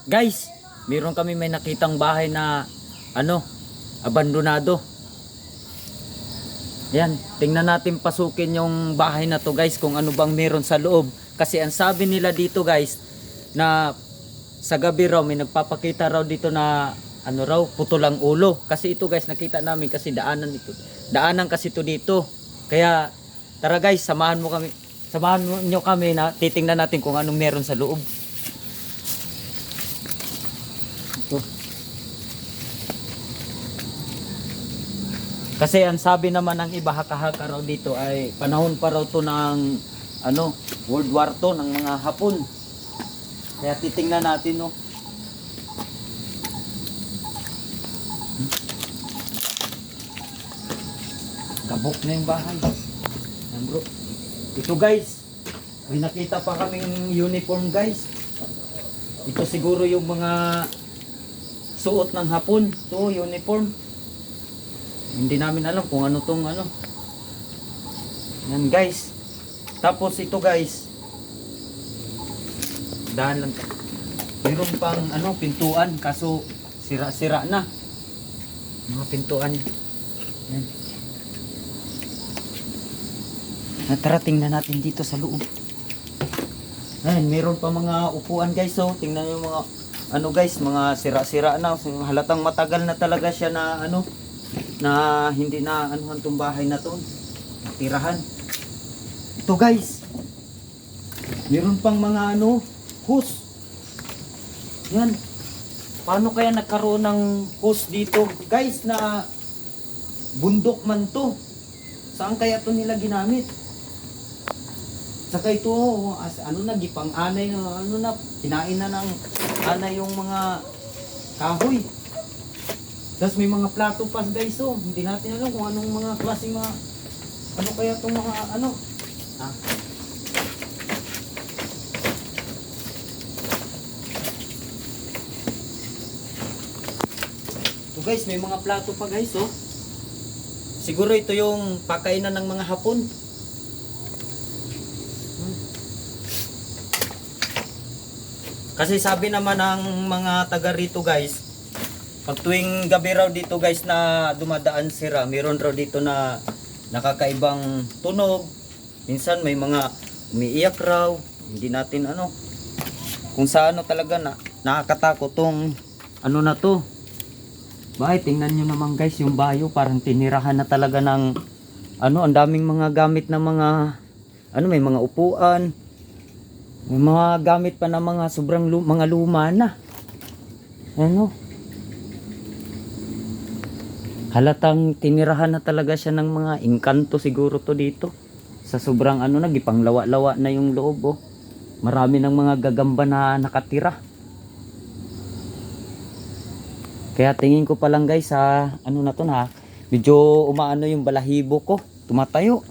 Guys, meron kami may nakitang bahay na abandonado. Yan, tingnan natin pasukin yung bahay na to guys kung ano bang meron sa loob. Kasi ang sabi nila dito guys na sa gabi raw may nagpapakita raw dito na putol ang ulo. Kasi ito guys nakita namin kasi daanan kasi ito dito. Kaya tara guys, samahan nyo kami na titingnan natin kung anong meron sa loob. Ito. Kasi ang sabi naman ng iba, haka-haka raw dito ay panahon pa raw to ng World War II ng mga Hapon. Kaya titingnan natin no. Kabok na yung bahay. Yan bro. Ito guys, may nakita pa kaming uniform guys. Ito siguro yung mga suot ng Hapon. Ito uniform. Hindi namin alam kung ano tong Yan guys. Tapos ito guys. Dahan lang. Mayroon pang pintuan kaso sira-sira na. Mga pintuan. Yan. Tara tingnan natin dito sa loob. Ayan, mayroon pa mga upuan guys. So, tingnan yung mga guys, mga sira-sira na. So, halatang matagal na talaga siya na na hindi na tong bahay na to tirahan. Ito guys, meron pang mga hose. Yan, paano kaya nagkaroon ng hose dito guys na bundok man to? Saan kaya to nila ginamit? Saka ito gipang anay na kinain na ng anay yung mga kahoy. Tapos may mga plato pa guys, so hindi natin alam kung anong mga klaseng mga kaya itong mga So guys, may mga plato pa guys, so siguro ito yung pakainan ng mga Hapon. Kasi sabi naman ng mga taga rito guys, pag tuwing gabi raw dito guys na dumadaan sila, meron raw dito na nakakaibang tunog. Minsan may mga umiiyak raw. Hindi natin kung sa talaga na nakakatakot tong na to. Bakit? Tingnan nyo naman guys yung bayo, parang tinirahan na talaga ng ang daming mga gamit na mga may mga upuan. May mga gamit pa na mga sobrang mga luma na. Halatang tinirahan na talaga siya ng mga engkanto siguro to dito. Sa sobrang gipanglawa-lawa na yung loob oh. Marami ng mga gagamba na nakatira. Kaya tingin ko pa lang guys sa na to na medyo umaano yung balahibo ko, tumatayo.